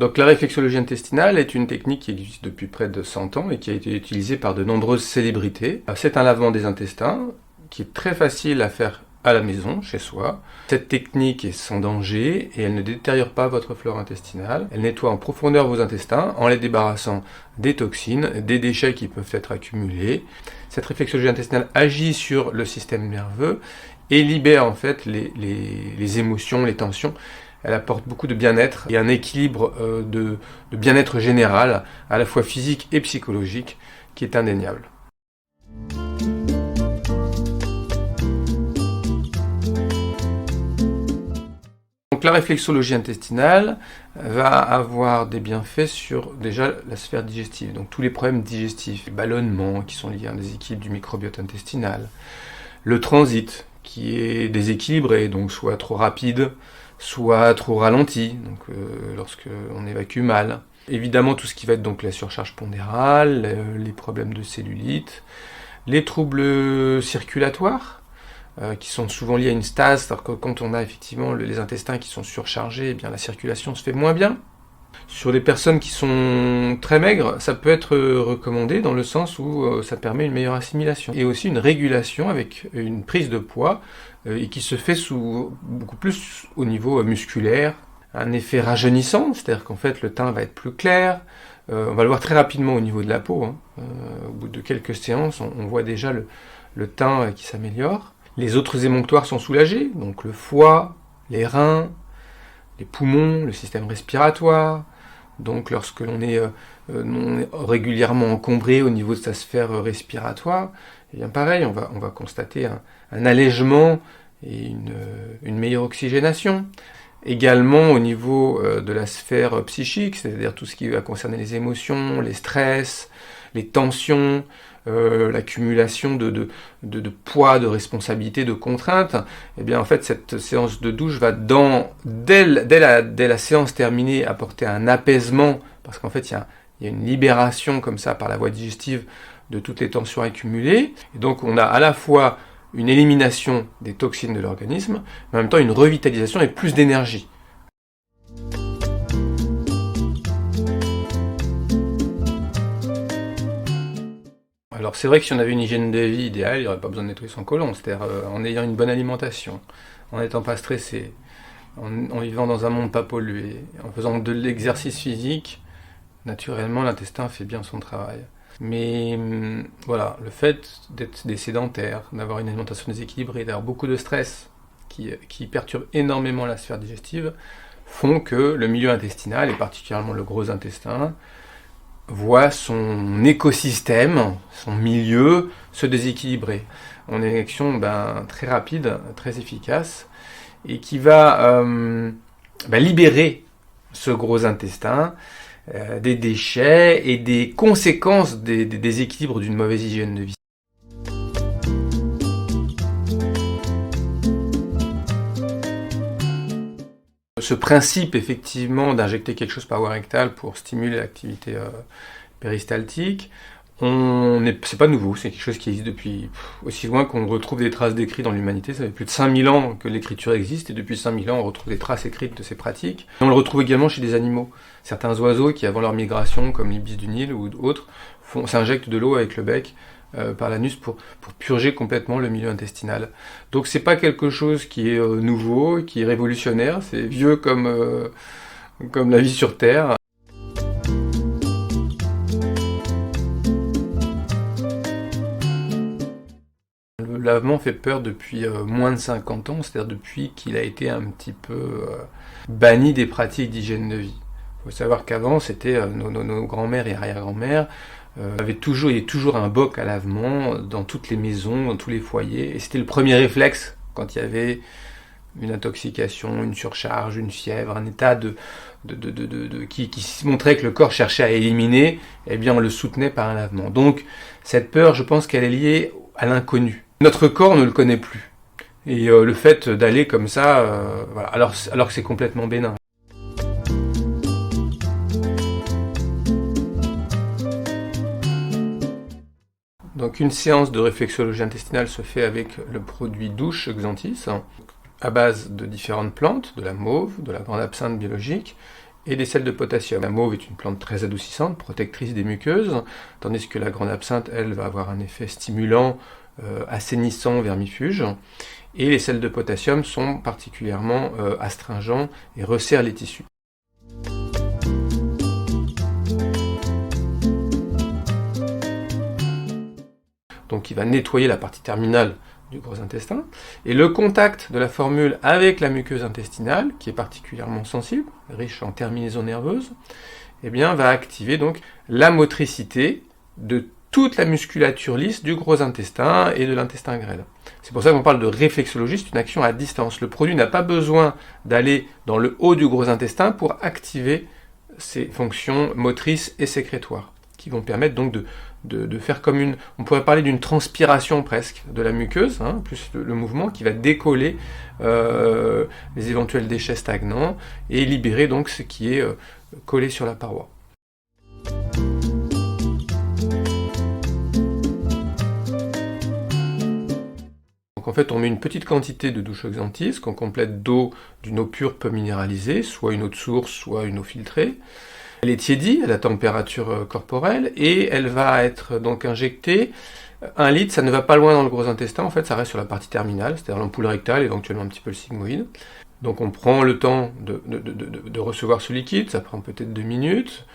Donc la réflexologie intestinale est une technique qui existe depuis près de 100 ans et qui a été utilisée par de nombreuses célébrités. C'est un lavement des intestins qui est très facile à faire à la maison, chez soi. Cette technique est sans danger et elle ne détériore pas votre flore intestinale. Elle nettoie en profondeur vos intestins en les débarrassant des toxines, des déchets qui peuvent être accumulés. Cette réflexologie intestinale agit sur le système nerveux et libère en fait les émotions, les tensions. Elle apporte beaucoup de bien-être et un équilibre de bien-être général, à la fois physique et psychologique, qui est indéniable. Donc la réflexologie intestinale va avoir des bienfaits sur déjà la sphère digestive, donc tous les problèmes digestifs, les ballonnements qui sont liés à un déséquilibre du microbiote intestinal, le transit qui est déséquilibré, donc soit trop rapide, soit trop ralenti, donc lorsque on évacue mal. Évidemment tout ce qui va être donc la surcharge pondérale, les problèmes de cellulite, les troubles circulatoires, qui sont souvent liés à une stase, alors que quand on a effectivement les intestins qui sont surchargés, eh bien la circulation se fait moins bien. Sur les personnes qui sont très maigres, ça peut être recommandé dans le sens où ça permet une meilleure assimilation. Et aussi une régulation avec une prise de poids et qui se fait beaucoup plus au niveau musculaire. Un effet rajeunissant, c'est-à-dire qu'en fait le teint va être plus clair. On va le voir très rapidement au niveau de la peau. Au bout de quelques séances, on voit déjà le teint qui s'améliore. Les autres émonctoires sont soulagés, donc le foie, les reins, les poumons, le système respiratoire. Donc lorsque l'on est régulièrement encombré au niveau de sa sphère respiratoire, eh bien pareil, on va constater un allègement et une meilleure oxygénation. Également au niveau de la sphère psychique, c'est-à-dire tout ce qui va concerner les émotions, les stress, les tensions, l'accumulation de poids, de responsabilités, de contraintes, eh bien en fait cette séance de douche va dès la séance terminée apporter un apaisement, parce qu'en fait il y a une libération comme ça par la voie digestive de toutes les tensions accumulées, et donc on a à la fois une élimination des toxines de l'organisme, mais en même temps une revitalisation et plus d'énergie. Alors c'est vrai que si on avait une hygiène de vie idéale, il n'y aurait pas besoin de nettoyer son côlon, c'est-à-dire en ayant une bonne alimentation, en n'étant pas stressé, en vivant dans un monde pas pollué, en faisant de l'exercice physique, naturellement l'intestin fait bien son travail. Mais voilà, le fait d'être des sédentaires, d'avoir une alimentation déséquilibrée, d'avoir beaucoup de stress qui perturbe énormément la sphère digestive, font que le milieu intestinal, et particulièrement le gros intestin, voit son écosystème, son milieu se déséquilibrer. On a une action très rapide, très efficace, et qui va libérer ce gros intestin des déchets et des conséquences des déséquilibres d'une mauvaise hygiène de vie. Ce principe, effectivement, d'injecter quelque chose par voie rectale pour stimuler l'activité péristaltique, c'est pas nouveau, c'est quelque chose qui existe depuis aussi loin qu'on retrouve des traces d'écrits dans l'humanité. Ça fait plus de 5000 ans que l'écriture existe, et depuis 5000 ans, on retrouve des traces écrites de ces pratiques. Et on le retrouve également chez des animaux. Certains oiseaux qui, avant leur migration, comme l'ibis du Nil ou autres, s'injectent de l'eau avec le bec par l'anus pour purger complètement le milieu intestinal. Donc c'est pas quelque chose qui est nouveau, qui est révolutionnaire, c'est vieux comme la vie sur Terre. Le lavement fait peur depuis moins de 50 ans, c'est-à-dire depuis qu'il a été un petit peu banni des pratiques d'hygiène de vie. Il faut savoir qu'avant, c'était nos grands-mères et arrière-grands-mères il y a toujours un boc à lavement dans toutes les maisons, dans tous les foyers, et c'était le premier réflexe quand il y avait une intoxication, une surcharge, une fièvre, un état qui montrait que le corps cherchait à éliminer, eh bien on le soutenait par un lavement. Donc cette peur, je pense qu'elle est liée à l'inconnu. Notre corps ne le connaît plus. Et le fait d'aller comme ça, voilà, alors que c'est complètement bénin. Donc une séance de réflexologie intestinale se fait avec le produit douche Xanthis, à base de différentes plantes, de la mauve, de la grande absinthe biologique, et des sels de potassium. La mauve est une plante très adoucissante, protectrice des muqueuses, tandis que la grande absinthe, elle, va avoir un effet stimulant, assainissant, vermifuge. Et les sels de potassium sont particulièrement astringents et resserrent les tissus. Donc il va nettoyer la partie terminale du gros intestin. Et le contact de la formule avec la muqueuse intestinale, qui est particulièrement sensible, riche en terminaisons nerveuses, eh bien, va activer donc la motricité de toute la musculature lisse du gros intestin et de l'intestin grêle. C'est pour ça qu'on parle de réflexologie, c'est une action à distance. Le produit n'a pas besoin d'aller dans le haut du gros intestin pour activer ses fonctions motrices et sécrétoires, qui vont permettre donc de faire comme une... On pourrait parler d'une transpiration presque de la muqueuse, plus le mouvement qui va décoller les éventuels déchets stagnants et libérer donc ce qui est collé sur la paroi. Donc en fait, on met une petite quantité de douche oxantis qu'on complète d'une eau pure peu minéralisée, soit une eau de source, soit une eau filtrée. Elle est tiédie à la température corporelle et elle va être donc injectée. 1 litre, ça ne va pas loin dans le gros intestin, en fait, ça reste sur la partie terminale, c'est-à-dire l'ampoule rectale, éventuellement un petit peu le sigmoïde. Donc on prend le temps de recevoir ce liquide, ça prend peut-être 2 minutes.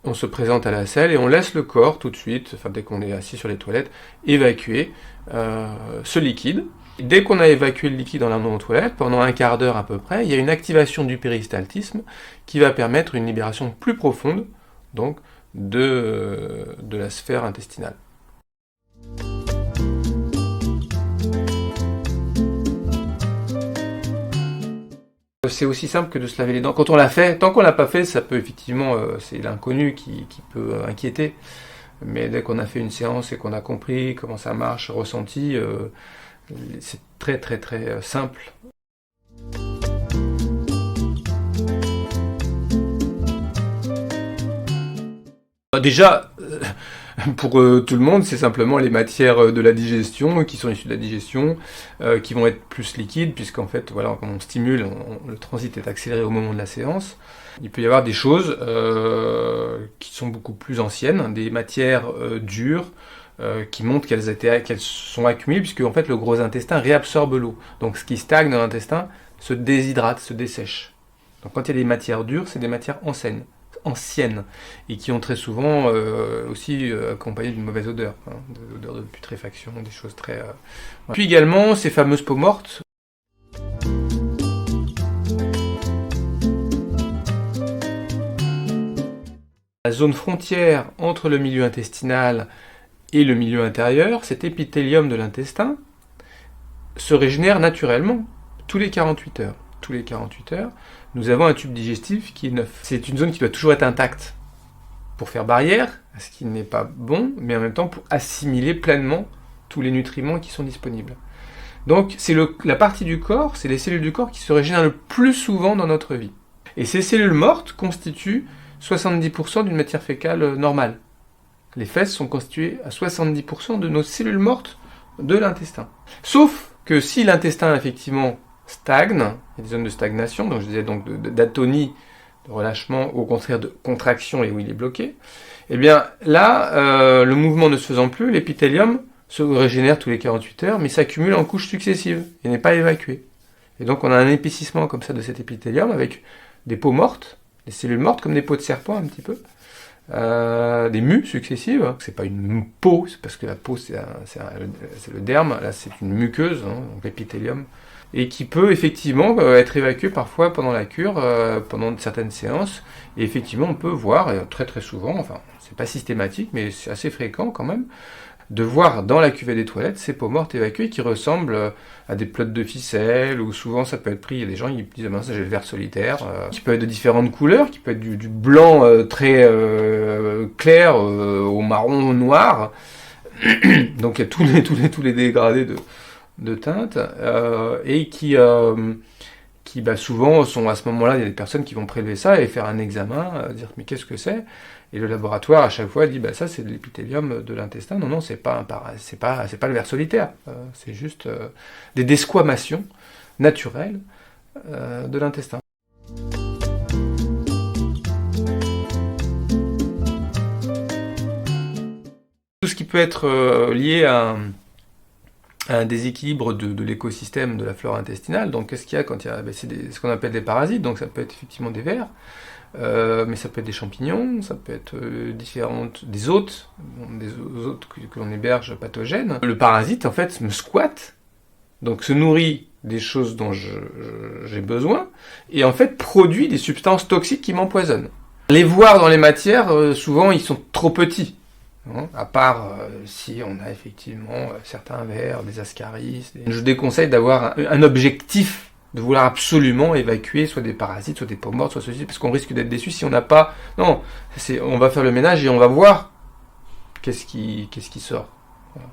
On se présente à la selle et on laisse le corps tout de suite, enfin dès qu'on est assis sur les toilettes, évacuer ce liquide. Dès qu'on a évacué le liquide dans l'amont aux toilettes, pendant un quart d'heure à peu près, il y a une activation du péristaltisme qui va permettre une libération plus profonde donc, de la sphère intestinale. C'est aussi simple que de se laver les dents. Quand on l'a fait, tant qu'on l'a pas fait, ça peut effectivement, c'est l'inconnu qui peut inquiéter. Mais dès qu'on a fait une séance et qu'on a compris comment ça marche, ressenti, c'est très très très simple. Déjà, pour tout le monde, c'est simplement les matières de la digestion, qui sont issues de la digestion, qui vont être plus liquides, puisqu'en fait, voilà, quand on stimule, le transit est accéléré au moment de la séance. Il peut y avoir des choses qui sont beaucoup plus anciennes, des matières dures, qui montrent qu'elles sont accumulées, puisque en fait, le gros intestin réabsorbe l'eau. Donc ce qui stagne dans l'intestin se déshydrate, se dessèche. Donc quand il y a des matières dures, c'est des matières anciennes et qui ont très souvent aussi accompagné d'une mauvaise odeur, des odeurs de putréfaction, des choses très... Voilà. Puis également ces fameuses peaux mortes. La zone frontière entre le milieu intestinal et le milieu intérieur, cet épithélium de l'intestin se régénère naturellement tous les 48 heures. Tous les 48 heures, nous avons un tube digestif qui est neuf. C'est une zone qui doit toujours être intacte pour faire barrière à ce qui n'est pas bon, mais en même temps pour assimiler pleinement tous les nutriments qui sont disponibles. Donc c'est la partie du corps, c'est les cellules du corps qui se régénèrent le plus souvent dans notre vie. Et ces cellules mortes constituent 70% d'une matière fécale normale. Les fesses sont constituées à 70% de nos cellules mortes de l'intestin. Sauf que si l'intestin effectivement stagne, il y a des zones de stagnation, donc je disais donc d'atonie, de relâchement, au contraire de contraction et où il est bloqué, eh bien là, le mouvement ne se faisant plus, l'épithélium se régénère tous les 48 heures, mais s'accumule en couches successives et n'est pas évacué. Et donc on a un épaississement comme ça de cet épithélium avec des peaux mortes, des cellules mortes comme des peaux de serpent un petit peu, des mues successives. C'est pas une peau, c'est parce que la peau c'est le derme, là c'est une muqueuse, donc l'épithélium, et qui peut effectivement être évacué parfois pendant la cure, pendant certaines séances, et effectivement on peut voir, très très souvent, enfin c'est pas systématique mais c'est assez fréquent quand même, de voir dans la cuvette des toilettes ces peaux mortes évacuées qui ressemblent à des pelotes de ficelle, ou souvent ça peut être pris, il y a des gens qui disent ah ben ça j'ai le vert solitaire, qui peut être de différentes couleurs, qui peut être du blanc très clair au marron noir, donc il y a tous les dégradés de teintes, et qui souvent sont à ce moment-là, il y a des personnes qui vont prélever ça et faire un examen, dire mais qu'est-ce que c'est ? Et le laboratoire à chaque fois dit ça c'est de l'épithélium de l'intestin. Non, c'est pas le ver solitaire, c'est juste des desquamations naturelles de l'intestin. ce qui peut être lié à un déséquilibre de l'écosystème de la flore intestinale. Donc qu'est-ce qu'il y a quand il y a c'est ce qu'on appelle des parasites, donc ça peut être effectivement des vers, mais ça peut être des champignons, ça peut être des hôtes que l'on héberge pathogènes. Le parasite en fait me squatte, donc se nourrit des choses dont j'ai besoin, et en fait produit des substances toxiques qui m'empoisonnent. Les voir dans les matières, souvent ils sont trop petits. À part si on a effectivement certains vers, des ascaris. Je déconseille d'avoir un objectif, de vouloir absolument évacuer soit des parasites, soit des peaux mortes, soit ceci, parce qu'on risque d'être déçu si on n'a pas... Non, on va faire le ménage et on va voir qu'est-ce qui sort. Voilà.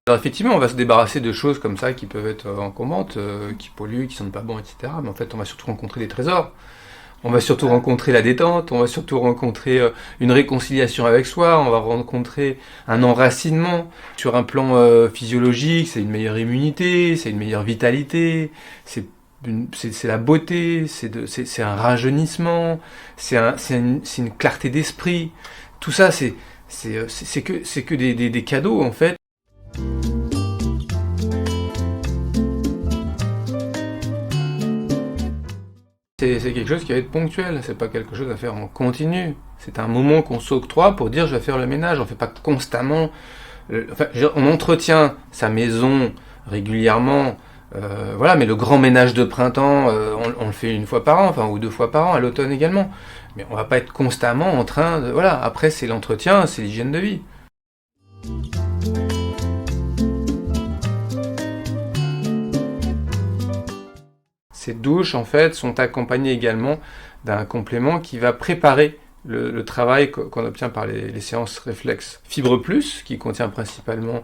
Alors effectivement, on va se débarrasser de choses comme ça qui peuvent être encombrantes, qui polluent, qui sentent pas bon, etc. Mais en fait, on va surtout rencontrer des trésors. On va surtout rencontrer la détente, on va surtout rencontrer une réconciliation avec soi, on va rencontrer un enracinement. Sur un plan physiologique, c'est une meilleure immunité, c'est une meilleure vitalité, c'est la beauté, c'est un rajeunissement, c'est une clarté d'esprit. Tout ça, c'est que des cadeaux, en fait. C'est quelque chose qui va être ponctuel, c'est pas quelque chose à faire en continu. C'est un moment qu'on s'octroie pour dire je vais faire le ménage. On fait pas constamment. On entretient sa maison régulièrement, voilà. Mais le grand ménage de printemps, on le fait une fois par an, enfin ou 2 fois par an, à l'automne également. Mais on va pas être constamment en train de, voilà. Après c'est l'entretien, c'est l'hygiène de vie. Ces douches, en fait, sont accompagnées également d'un complément qui va préparer le travail qu'on obtient par les séances réflexes. Fibre Plus, qui contient principalement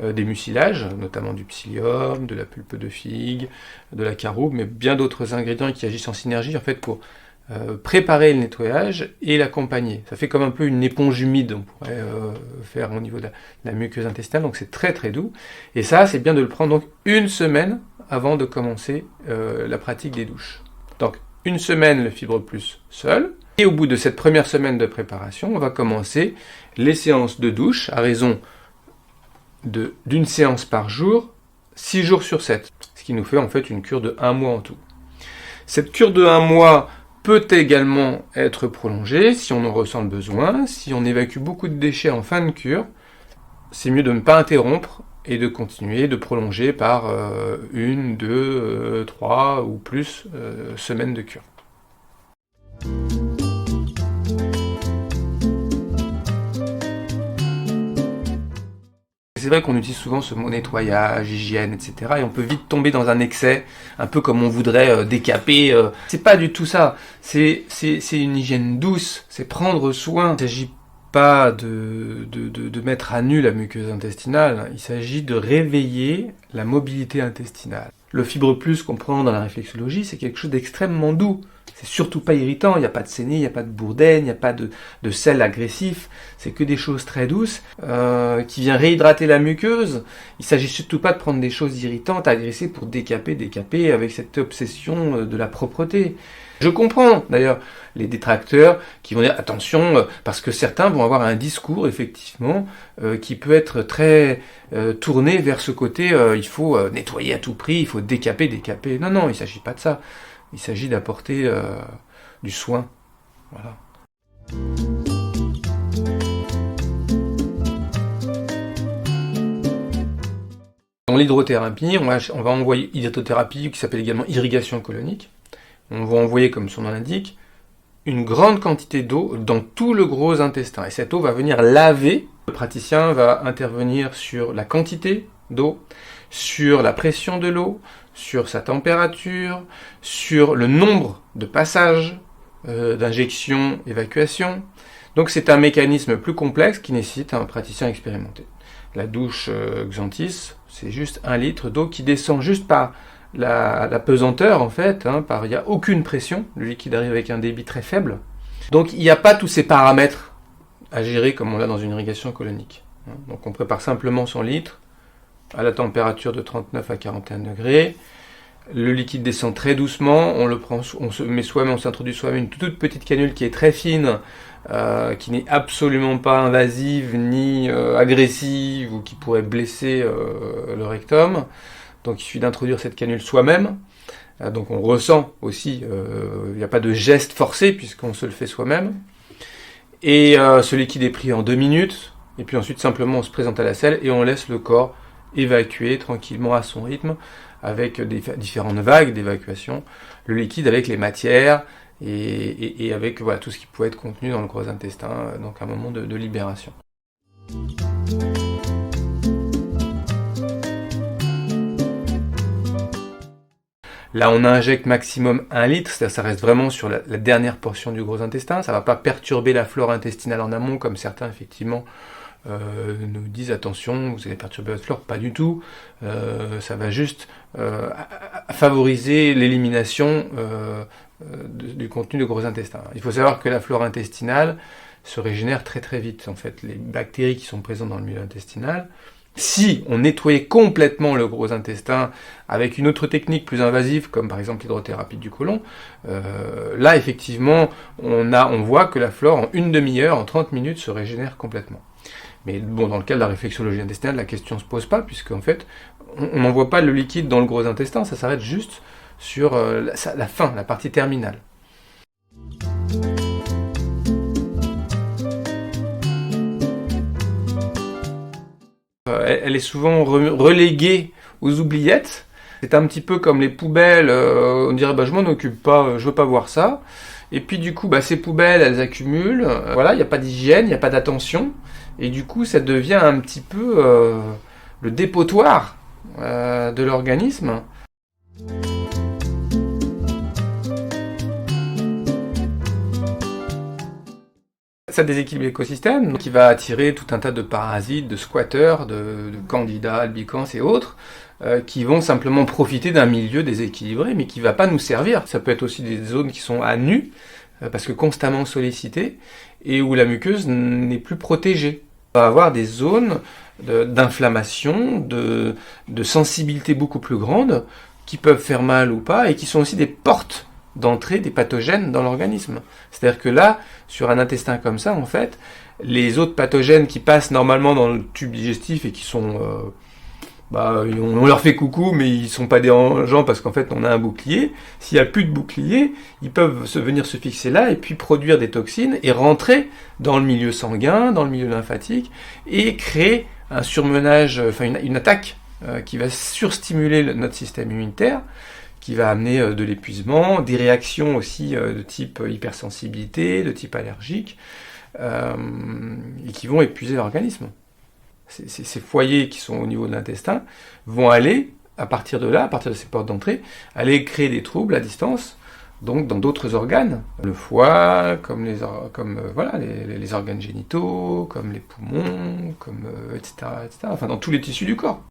des mucilages, notamment du psyllium, de la pulpe de figue, de la caroube, mais bien d'autres ingrédients qui agissent en synergie, en fait, pour préparer le nettoyage et l'accompagner. Ça fait comme un peu une éponge humide, on pourrait faire au niveau de la muqueuse intestinale, donc c'est très très doux. Et ça, c'est bien de le prendre donc 1 semaine avant de commencer la pratique des douches. Donc 1 semaine le Fibre Plus seul, et au bout de cette première semaine de préparation, on va commencer les séances de douche à raison d'une séance par jour, 6 jours sur 7, ce qui nous fait en fait une cure de 1 mois en tout. Cette cure de 1 mois peut également être prolongée si on en ressent le besoin. Si on évacue beaucoup de déchets en fin de cure, c'est mieux de ne pas interrompre et de continuer, de prolonger par 1, 2, 3 ou plus semaines de cure. C'est vrai qu'on utilise souvent ce mot nettoyage, hygiène, etc. Et on peut vite tomber dans un excès, un peu comme on voudrait décaper. C'est pas du tout ça. C'est une hygiène douce, c'est prendre soin. Il ne s'agit pas de mettre à nu la muqueuse intestinale, il s'agit de réveiller la mobilité intestinale. Le Fibre Plus qu'on prend dans la réflexologie, c'est quelque chose d'extrêmement doux. C'est surtout pas irritant, il n'y a pas de saignée, il n'y a pas de bourdaine, il n'y a pas de sel agressif, c'est que des choses très douces qui viennent réhydrater la muqueuse. Il s'agit surtout pas de prendre des choses irritantes, agressées pour décaper avec cette obsession de la propreté. Je comprends d'ailleurs les détracteurs qui vont dire attention, parce que certains vont avoir un discours effectivement qui peut être très tourné vers ce côté il faut nettoyer à tout prix, il faut décaper. Non, il ne s'agit pas de ça. Il s'agit d'apporter du soin. Voilà. Dans l'hydrothérapie, on va envoyer hydrothérapie qui s'appelle également irrigation colonique. On va envoyer, comme son nom l'indique, une grande quantité d'eau dans tout le gros intestin. Et cette eau va venir laver. Le praticien va intervenir sur la quantité d'eau, sur la pression de l'eau, sur sa température, sur le nombre de passages d'injection, évacuation. Donc c'est un mécanisme plus complexe qui nécessite un praticien expérimenté. La douche Xanthis, c'est juste 1 litre d'eau qui descend juste par la pesanteur en fait, il n'y a aucune pression, le liquide arrive avec un débit très faible. Donc il n'y a pas tous ces paramètres à gérer comme on l'a dans une irrigation colonique. Donc on prépare simplement son litre à la température de 39 à 41 degrés, Le liquide descend très doucement, on le prend, on se met soi-même, on s'introduit soi-même une toute petite canule qui est très fine, qui n'est absolument pas invasive ni agressive ou qui pourrait blesser le rectum. Donc il suffit d'introduire cette canule soi-même. Donc on ressent aussi, il n'y a pas de geste forcé puisqu'on se le fait soi-même. Et ce liquide est pris en 2 minutes. Et puis ensuite simplement on se présente à la selle et on laisse le corps évacuer tranquillement à son rythme avec différentes vagues d'évacuation, le liquide avec les matières et avec voilà, tout ce qui pouvait être contenu dans le gros intestin, donc un moment de libération. Là, on injecte maximum 1 litre, c'est-à-dire ça reste vraiment sur la dernière portion du gros intestin, ça ne va pas perturber la flore intestinale en amont, comme certains, effectivement, nous disent attention, vous allez perturber votre flore, pas du tout, ça va juste favoriser l'élimination du contenu du gros intestin. Il faut savoir que la flore intestinale se régénère très très vite, en fait, les bactéries qui sont présentes dans le milieu intestinal. Si on nettoyait complètement le gros intestin avec une autre technique plus invasive, comme par exemple l'hydrothérapie du côlon, là effectivement on voit que la flore en une demi-heure, en 30 minutes, se régénère complètement. Mais bon, dans le cas de la réflexologie intestinale, la question ne se pose pas, puisqu'en fait, on n'envoie pas le liquide dans le gros intestin, ça s'arrête juste sur la fin, la partie terminale. Elle est souvent reléguée aux oubliettes. C'est un petit peu comme les poubelles, on dirait je m'en occupe pas, je veux pas voir ça. Et puis du coup, ces poubelles, elles accumulent, voilà, il n'y a pas d'hygiène, il n'y a pas d'attention. Et du coup, ça devient un petit peu le dépotoir de l'organisme. Ça déséquilibre l'écosystème, qui va attirer tout un tas de parasites, de squatteurs, de candidats, albicans et autres, qui vont simplement profiter d'un milieu déséquilibré, mais qui ne va pas nous servir. Ça peut être aussi des zones qui sont à nu, parce que constamment sollicitées, et où la muqueuse n'est plus protégée. On va avoir des zones d'inflammation, de sensibilité beaucoup plus grandes, qui peuvent faire mal ou pas, et qui sont aussi des portes d'entrée des pathogènes dans l'organisme. C'est-à-dire que là, sur un intestin comme ça, en fait, les autres pathogènes qui passent normalement dans le tube digestif et qui sont... on leur fait coucou, mais ils sont pas dérangeants parce qu'en fait, on a un bouclier. S'il n'y a plus de bouclier, ils peuvent venir se fixer là et puis produire des toxines et rentrer dans le milieu sanguin, dans le milieu lymphatique et créer un surmenage, une attaque qui va surstimuler notre système immunitaire, qui va amener de l'épuisement, des réactions aussi de type hypersensibilité, de type allergique, et qui vont épuiser l'organisme. Ces foyers qui sont au niveau de l'intestin vont aller, à partir de là, à partir de ces portes d'entrée, aller créer des troubles à distance, donc dans d'autres organes, le foie, comme les organes génitaux, comme les poumons, etc., enfin dans tous les tissus du corps.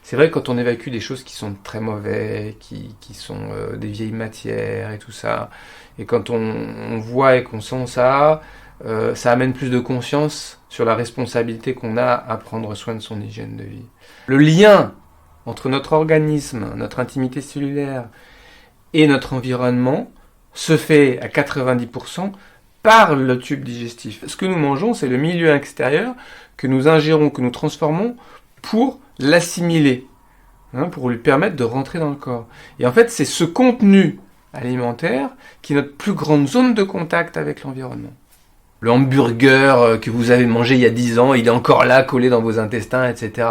C'est vrai que quand on évacue des choses qui sont très mauvaises, qui sont des vieilles matières et tout ça, et quand on voit et qu'on sent ça, ça amène plus de conscience sur la responsabilité qu'on a à prendre soin de son hygiène de vie. Le lien entre notre organisme, notre intimité cellulaire et notre environnement se fait à 90% par le tube digestif. Ce que nous mangeons, c'est le milieu extérieur que nous ingérons, que nous transformons pour l'assimiler, pour lui permettre de rentrer dans le corps. Et en fait, c'est ce contenu alimentaire qui est notre plus grande zone de contact avec l'environnement. Le hamburger que vous avez mangé il y a 10 ans, il est encore là, collé dans vos intestins, etc.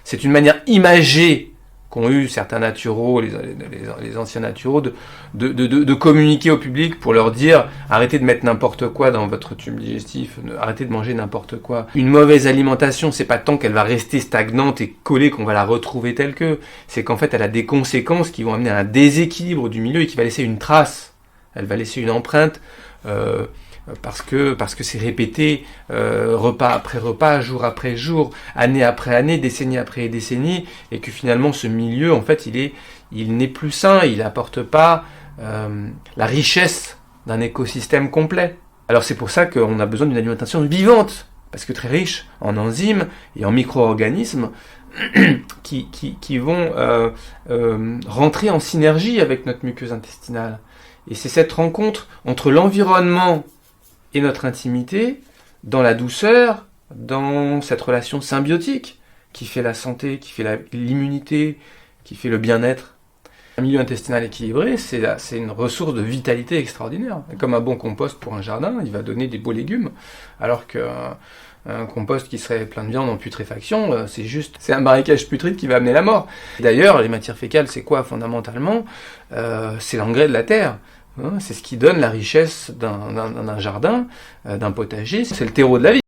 C'est une manière imagée qu'ont eu certains naturaux, les anciens naturaux, de communiquer au public pour leur dire « Arrêtez de mettre n'importe quoi dans votre tube digestif, arrêtez de manger n'importe quoi ». Une mauvaise alimentation, c'est pas tant qu'elle va rester stagnante et collée qu'on va la retrouver telle que, c'est qu'en fait elle a des conséquences qui vont amener à un déséquilibre du milieu et qui va laisser une trace. Elle va laisser une empreinte parce que c'est répété repas après repas, jour après jour, année après année, décennie après décennie, et que finalement ce milieu, en fait, il n'est plus sain, il n'apporte pas la richesse d'un écosystème complet. Alors c'est pour ça qu'on a besoin d'une alimentation vivante, parce que très riche en enzymes et en micro-organismes qui vont rentrer en synergie avec notre muqueuse intestinale. Et c'est cette rencontre entre l'environnement et notre intimité, dans la douceur, dans cette relation symbiotique, qui fait la santé, qui fait l'immunité, qui fait le bien-être. Un milieu intestinal équilibré, c'est une ressource de vitalité extraordinaire. Comme un bon compost pour un jardin, il va donner des beaux légumes, alors qu'un compost qui serait plein de viande en putréfaction, c'est un marécage putride qui va amener la mort. D'ailleurs, les matières fécales, c'est quoi fondamentalement? C'est l'engrais de la terre. C'est ce qui donne la richesse d'un jardin, d'un potager, c'est le terreau de la vie.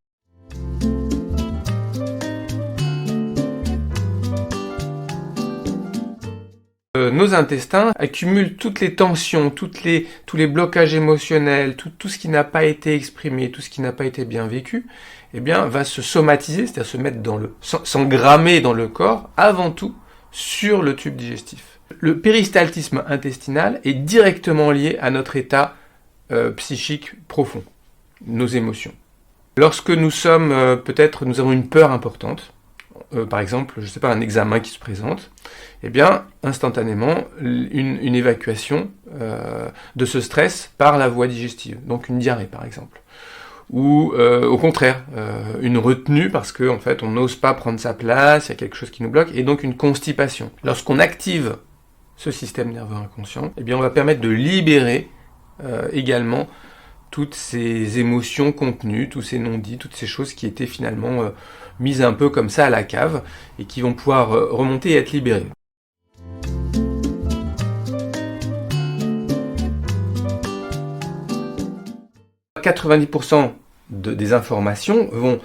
Nos intestins accumulent toutes les tensions, tous les blocages émotionnels, tout ce qui n'a pas été exprimé, tout ce qui n'a pas été bien vécu, eh bien, va se somatiser, c'est-à-dire s'engrammer dans le corps, avant tout, sur le tube digestif. Le péristaltisme intestinal est directement lié à notre état psychique profond, nos émotions. Lorsque nous avons une peur importante, par exemple, je sais pas, un examen qui se présente, eh bien, instantanément, une évacuation de ce stress par la voie digestive, donc une diarrhée, par exemple. Ou, au contraire, une retenue parce qu'en fait, on n'ose pas prendre sa place, il y a quelque chose qui nous bloque, et donc une constipation. Lorsqu'on active ce système nerveux inconscient, eh bien, on va permettre de libérer également toutes ces émotions contenues, tous ces non-dits, toutes ces choses qui étaient finalement mises un peu comme ça à la cave et qui vont pouvoir remonter et être libérées. « 90% des informations vont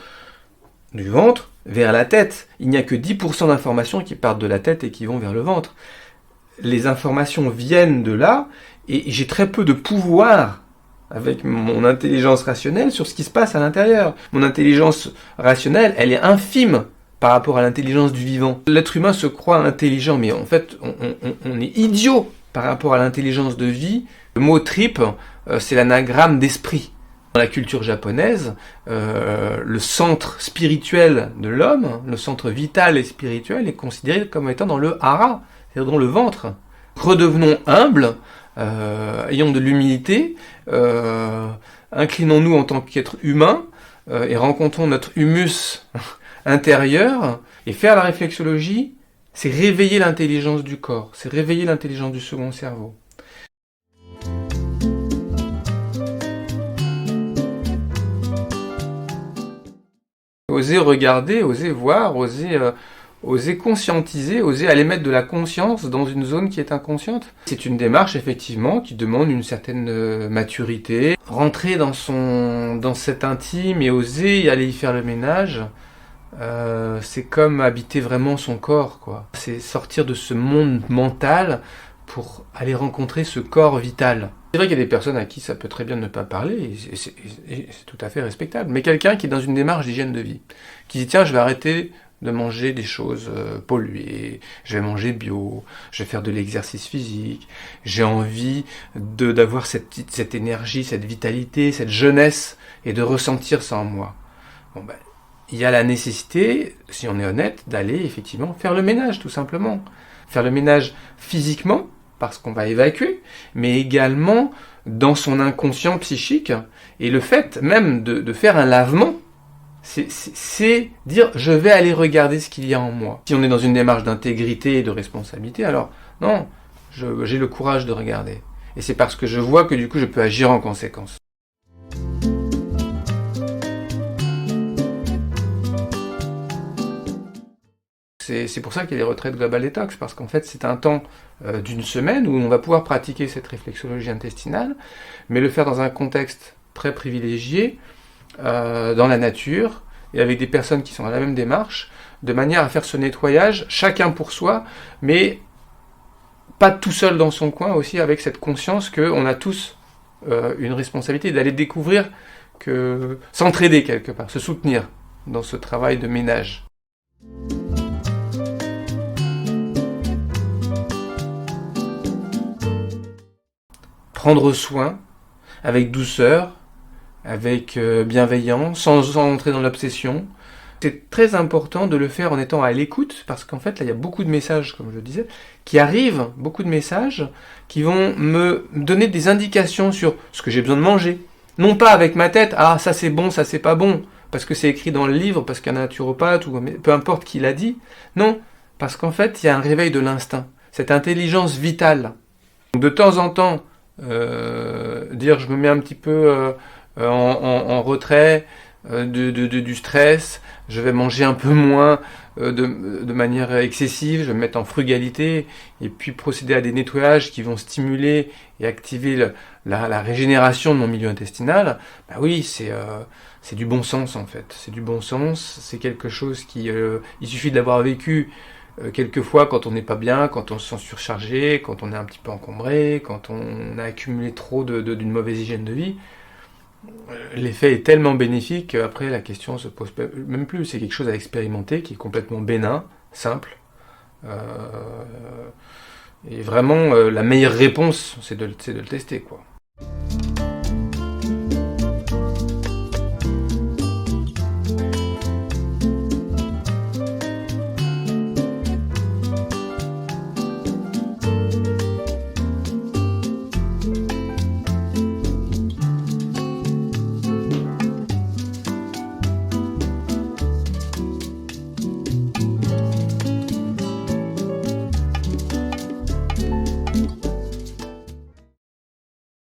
du ventre vers la tête. Il n'y a que 10% d'informations qui partent de la tête et qui vont vers le ventre. Les informations viennent de là et j'ai très peu de pouvoir avec mon intelligence rationnelle sur ce qui se passe à l'intérieur. Mon intelligence rationnelle, elle est infime par rapport à l'intelligence du vivant. L'être humain se croit intelligent, mais en fait, on est idiot par rapport à l'intelligence de vie. Le mot tripe, c'est l'anagramme d'esprit. Dans la culture japonaise, le centre spirituel de l'homme, le centre vital et spirituel, est considéré comme étant dans le hara, c'est-à-dire dans le ventre. Redevenons humbles, ayons de l'humilité, inclinons-nous en tant qu'être humain et rencontrons notre humus intérieur. Et faire la réflexologie, c'est réveiller l'intelligence du corps, c'est réveiller l'intelligence du second cerveau. Oser regarder, oser voir, oser conscientiser, oser aller mettre de la conscience dans une zone qui est inconsciente. C'est une démarche, effectivement, qui demande une certaine maturité. Rentrer dans cet intime et oser aller y faire le ménage, c'est comme habiter vraiment son corps, quoi. C'est sortir de ce monde mental pour aller rencontrer ce corps vital. C'est vrai qu'il y a des personnes à qui ça peut très bien ne pas parler, et c'est tout à fait respectable. Mais quelqu'un qui est dans une démarche d'hygiène de vie, qui dit « Tiens, je vais arrêter de manger des choses polluées, je vais manger bio, je vais faire de l'exercice physique, j'ai envie d'avoir cette énergie, cette vitalité, cette jeunesse, et de ressentir ça en moi. » Bon, ben, il y a la nécessité, si on est honnête, d'aller effectivement faire le ménage, tout simplement. Faire le ménage physiquement, parce qu'on va évacuer, mais également dans son inconscient psychique. Et le fait même de faire un lavement, c'est dire je vais aller regarder ce qu'il y a en moi. Si on est dans une démarche d'intégrité et de responsabilité, alors non, j'ai le courage de regarder. Et c'est parce que je vois que du coup je peux agir en conséquence. C'est pour ça qu'il y a les retraites Global Detox, parce qu'en fait c'est un temps d'une semaine où on va pouvoir pratiquer cette réflexologie intestinale, mais le faire dans un contexte très privilégié, dans la nature, et avec des personnes qui sont à la même démarche, de manière à faire ce nettoyage, chacun pour soi, mais pas tout seul dans son coin, aussi avec cette conscience qu'on a tous une responsabilité d'aller découvrir, s'entraider quelque part, se soutenir dans ce travail de ménage. Prendre soin, avec douceur, avec bienveillance, sans entrer dans l'obsession. C'est très important de le faire en étant à l'écoute, parce qu'en fait, là, il y a beaucoup de messages, comme je le disais, qui arrivent, beaucoup de messages, qui vont me donner des indications sur ce que j'ai besoin de manger. Non pas avec ma tête, ah, ça c'est bon, ça c'est pas bon, parce que c'est écrit dans le livre, parce qu'un naturopathe, ou peu importe qui l'a dit. Non, parce qu'en fait, il y a un réveil de l'instinct, cette intelligence vitale. De temps en temps, dire je me mets un petit peu en retrait du stress, je vais manger un peu moins de manière excessive, je vais me mettre en frugalité et puis procéder à des nettoyages qui vont stimuler et activer la régénération de mon milieu intestinal. Bah oui, c'est du bon sens en fait, c'est du bon sens, c'est quelque chose qui il suffit de l'avoir vécu quelquefois quand on n'est pas bien, quand on se sent surchargé, quand on est un petit peu encombré, quand on a accumulé trop d'une mauvaise hygiène de vie. L'effet est tellement bénéfique qu'après la question se pose même plus. C'est quelque chose à expérimenter qui est complètement bénin, simple. Euh, et vraiment, la meilleure réponse, c'est de le tester, quoi.